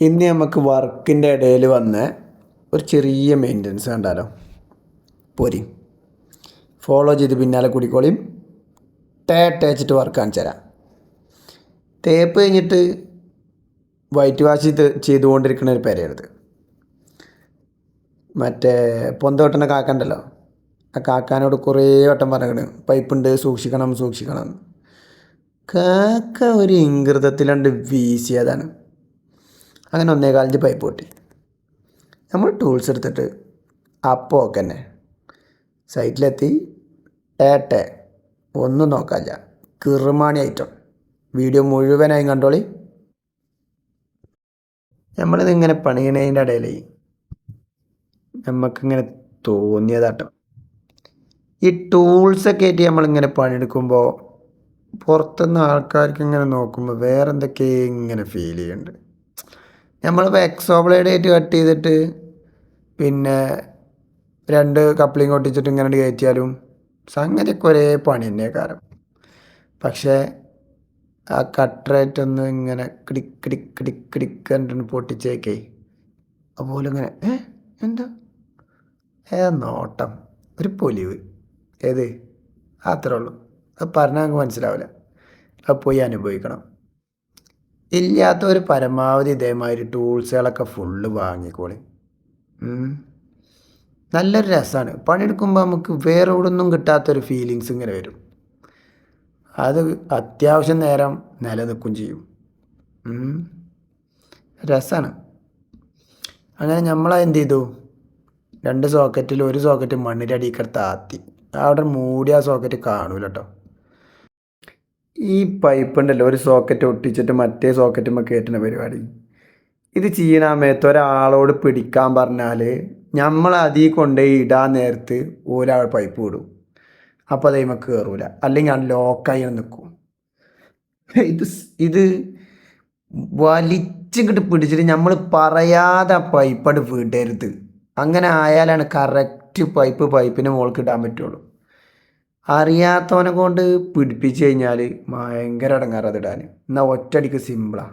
ഇന്ന് നമുക്ക് വർക്കിൻ്റെ ഇടയിൽ വന്ന് ഒരു ചെറിയ മെയിൻ്റനൻസ് കണ്ടാലോ? പോരി, ഫോളോ ചെയ്ത് പിന്നാലെ കൂടിക്കോളിയും. ടേച്ചിട്ട് വർക്ക് കാണിച്ചു തരാം. തേപ്പ് കഴിഞ്ഞിട്ട് വൈറ്റ് വാഷ് ചെയ്തുകൊണ്ടിരിക്കുന്ന ഒരു പെരയരുത്. മറ്റേ പൊന്തോട്ടൻ്റെ കാക്കണ്ടല്ലോ, ആ കാക്കാനോട് കുറേ വട്ടം പറയണ് പൈപ്പുണ്ട് സൂക്ഷിക്കണം. കാക്ക ഒരു ഇംഗിതത്തിലുണ്ട് വീശിയതാണ്. അങ്ങനെ 1.25 പൈപ്പ് പൊട്ടി. നമ്മൾ ടൂൾസ് എടുത്തിട്ട് അപ്പോൾ ഒക്കെ തന്നെ സൈറ്റിലെത്തി. ഒന്നും നോക്കാനില്ല, കിറുമാണി ഐറ്റം. വീഡിയോ മുഴുവനായും കണ്ടോളി. നമ്മളിതിങ്ങനെ പണിയണതിൻ്റെ ഇടയിൽ നമുക്കിങ്ങനെ തോന്നിയതാട്ടോ, ഈ ടൂൾസൊക്കെ ആയിട്ട് നമ്മളിങ്ങനെ പണിയെടുക്കുമ്പോൾ പുറത്തുനിന്ന് ആൾക്കാർക്ക് ഇങ്ങനെ നോക്കുമ്പോൾ വേറെ എന്തൊക്കെയോ ഇങ്ങനെ ഫീൽ ചെയ്യുന്നുണ്ട്. നമ്മളിപ്പോൾ എക്സോ ബ്ലേഡ് ആയിട്ട് കട്ട് ചെയ്തിട്ട് പിന്നെ 2 കപ്ലിങ് ഒട്ടിച്ചിട്ട് ഇങ്ങനെ കയറ്റിയാലും സംഗതിയൊക്കെ ഒരേ പണി തന്നെ കാരണം. പക്ഷേ ആ കട്ടറായിട്ടൊന്ന് ഇങ്ങനെ കിടിക്കിടിക്കിടിക്കിടിക്കണ്ടിട്ട് പൊട്ടിച്ചേക്കേ അതുപോലെ ഇങ്ങനെ എന്താ നോട്ടം, ഒരു പൊലിവ്, ഏത് അത്രേ ഉള്ളൂ. അത് പറഞ്ഞാൽ നമുക്ക് മനസ്സിലാവില്ല, അത് പോയി അനുഭവിക്കണം. ഇല്ലാത്തവർ പരമാവധി ഇതേമാതിരി ടൂൾസുകളൊക്കെ ഫുള്ള് വാങ്ങിക്കോളി. നല്ലൊരു രസമാണ് പണിയെടുക്കുമ്പോൾ. നമുക്ക് വേറെ എവിടെയൊന്നും കിട്ടാത്തൊരു ഫീലിങ്സ് ഇങ്ങനെ വരും. അത് അത്യാവശ്യം നേരം നിലനിൽക്കും ചെയ്യും. രസമാണ്. അങ്ങനെ നമ്മളെന്ത് ചെയ്തു, 2 സോക്കറ്റിൽ ഒരു സോക്കറ്റ് മണ്ണിൻ്റെ അടിയിൽക്കടുത്ത് ആത്തി. അവിടെ മൂടിയ ആ സോക്കറ്റ് കാണൂല കേട്ടോ. ഈ പൈപ്പ് ഉണ്ടല്ലോ, ഒരു സോക്കറ്റ് ഒട്ടിച്ചിട്ട് മറ്റേ സോക്കറ്റുമ്പോൾ കയറ്റുന്ന പരിപാടി, ഇത് ചെയ്യണ സമയത്ത് ഒരാളോട് പിടിക്കാൻ പറഞ്ഞാൽ നമ്മൾ അതിൽ കൊണ്ടുപോയി ഇടാൻ നേരത്ത് ഒരാൾ പൈപ്പ് വിടും. അപ്പോൾ അതേമ കയറൂല, അല്ലെങ്കിൽ അത് ലോക്കായി നിൽക്കും. ഇത് വലിച്ചിങ്ങോട്ട് പിടിച്ചിട്ട് നമ്മൾ പറയാതെ പൈപ്പട് വിടരുത്. അങ്ങനെ ആയാലാണ് കറക്റ്റ് പൈപ്പിന് മുകൾക്ക് ഇടാൻ പറ്റുള്ളൂ. അറിയാത്തവനെ കൊണ്ട് പിടിപ്പിച്ച് കഴിഞ്ഞാൽ ഭയങ്കര ഇടങ്ങാറ് അതിടാൻ. എന്നാൽ ഒറ്റയടിക്ക് സിമ്പിളാണ്.